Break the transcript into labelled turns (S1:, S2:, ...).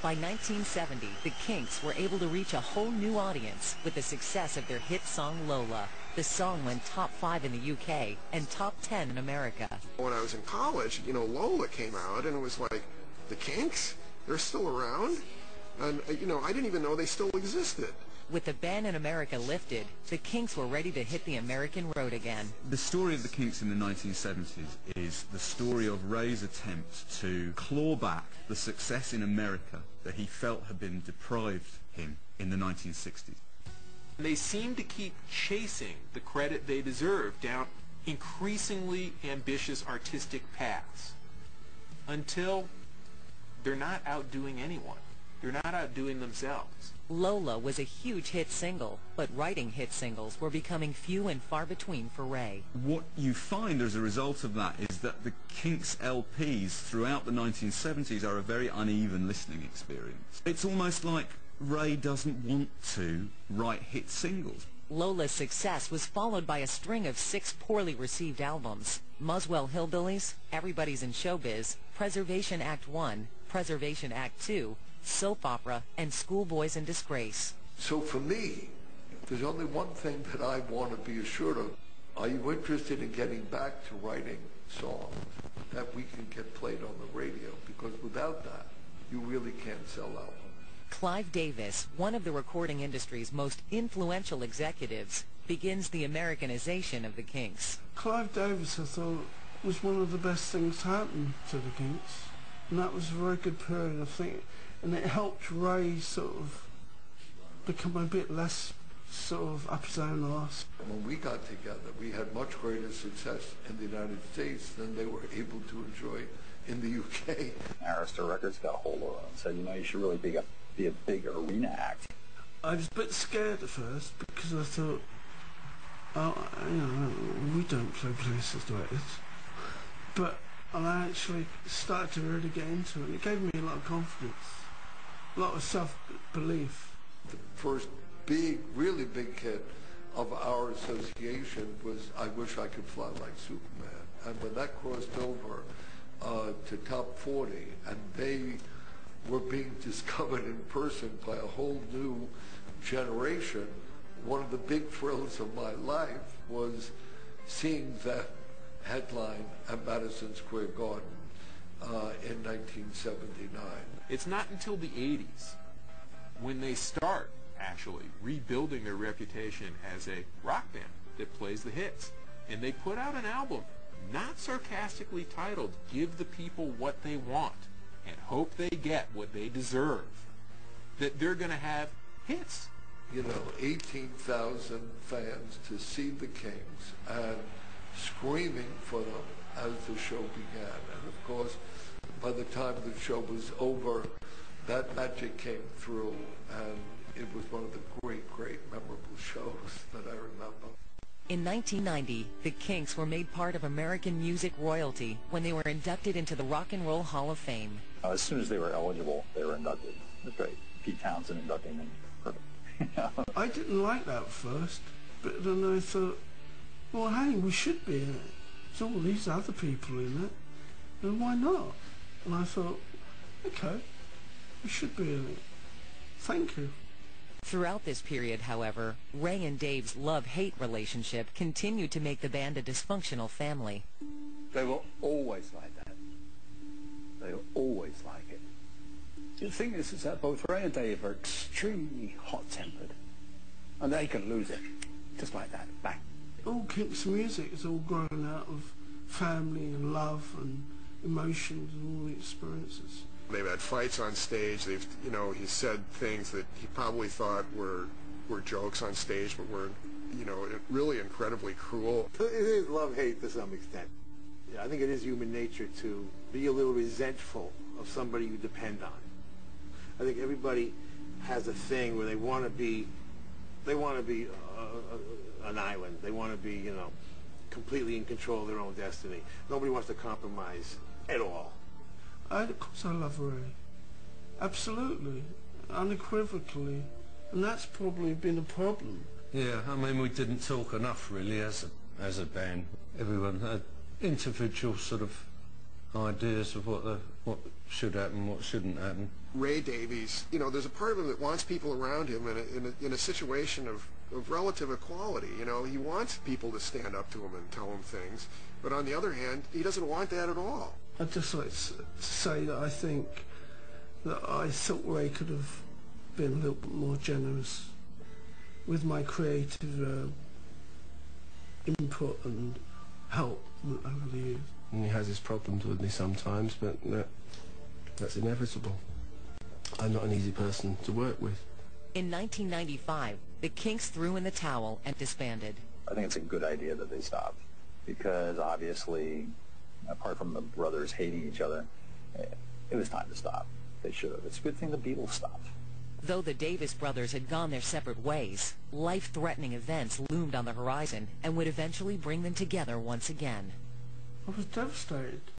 S1: By 1970, the Kinks were able to reach a whole new audience with the success of their hit song Lola. The song went top 5 in the UK and top 10 in America.
S2: When I was in college, Lola came out, and it was like, the Kinks? They're still around? And, I didn't even know they still existed.
S1: With the ban in America lifted, the Kinks were ready to hit the American road again.
S3: The story of the Kinks in the 1970s is the story of Ray's attempt to claw back the success in America that he felt had been deprived him in the 1960s.
S4: They seem to keep chasing the credit they deserve down increasingly ambitious artistic paths until they're not outdoing anyone. They're not outdoing themselves.
S1: Lola was a huge hit single, but writing hit singles were becoming few and far between for Ray.
S3: What you find as a result of that is that the Kinks LPs throughout the 1970s are a very uneven listening experience. It's almost like Ray doesn't want to write hit singles.
S1: Lola's success was followed by a string of 6 poorly received albums. Muswell Hillbillies, Everybody's in Showbiz, Preservation Act 1, Preservation Act 2, Soap Opera, and Schoolboys in Disgrace.
S5: So for me, there's only one thing that I want to be assured of. Are you interested in getting back to writing songs that we can get played on the radio? Because without that, you really can't sell albums.
S1: Clive Davis, one of the recording industry's most influential executives, begins the Americanization of the Kinks.
S6: Clive Davis, I thought, was one of the best things to happen to the Kinks. And that was a very good period, I think. And it helped Ray sort of become a bit less sort of up his own arse.
S5: When we got together, we had much greater success in the United States than they were able to enjoy in the UK.
S7: Arista Records got a hold of it and said, you should really be a big arena act.
S6: I was a bit scared at first because I thought, we don't play places like this. But I actually started to really get into it, and it gave me a lot of confidence, a lot of self-belief.
S5: The first big, really big hit of our association was I Wish I Could Fly Like Superman. And when that crossed over to top 40, and they were being discovered in person by a whole new generation, one of the big thrills of my life was seeing that headline at Madison Square Garden in 1979.
S4: It's not until the 80s when they start actually rebuilding their reputation as a rock band that plays the hits. And they put out an album not sarcastically titled Give the People What They Want and Hope They Get What They Deserve, that they're going to have hits.
S5: 18,000 fans to see the Kinks and screaming for them as the show began. And of course, by the time the show was over, that magic came through, and it was one of the great, memorable shows that I remember.
S1: In 1990, the Kinks were made part of American music royalty when they were inducted into the Rock and Roll Hall of Fame.
S7: As soon as they were eligible, they were inducted. It was great. Pete Townsend inducting them. Perfect.
S6: I didn't like that at first, but then I thought, well, hey, we should be in it. There's all these other people in it, and why not? And I thought, okay, we should be in it. Thank you.
S1: Throughout this period, however, Ray and Dave's love-hate relationship continued to make the band a dysfunctional family.
S7: They were always like that. They were always like it. The thing is that both Ray and Dave are extremely hot-tempered, and they can lose it, just like that, bang.
S6: All Kinks music is all grown out of family and love and emotions and all the experiences.
S2: They've had fights on stage. They've, he said things that he probably thought were jokes on stage, but were, really incredibly cruel.
S8: It is love-hate to some extent. I think it is human nature to be a little resentful of somebody you depend on. I think everybody has a thing where they want to be an island. They want to be, completely in control of their own destiny. Nobody wants to compromise at all.
S6: Of course I love Ray. Absolutely. Unequivocally. And that's probably been a problem.
S9: Yeah, I mean, we didn't talk enough, really, as a band. Everyone had individual sort of ideas of what what should happen, what shouldn't happen.
S2: Ray Davies, you know, there's a part of him that wants people around him in a situation of relative equality. You know, he wants people to stand up to him and tell him things, but on the other hand, he doesn't want that at all.
S6: I'd just like to say that I think that I thought Ray could have been a little bit more generous with my creative input and help over the years.
S10: And he has his problems with me sometimes, but that's inevitable. I'm not an easy person to work with.
S1: In 1995, the Kinks threw in the towel and disbanded.
S7: I think it's a good idea that they stopped, because obviously, apart from the brothers hating each other, it was time to stop. They should have. It's a good thing the Beatles stopped.
S1: Though the Davis brothers had gone their separate ways, life-threatening events loomed on the horizon and would eventually bring them together once again.
S6: I was devastated.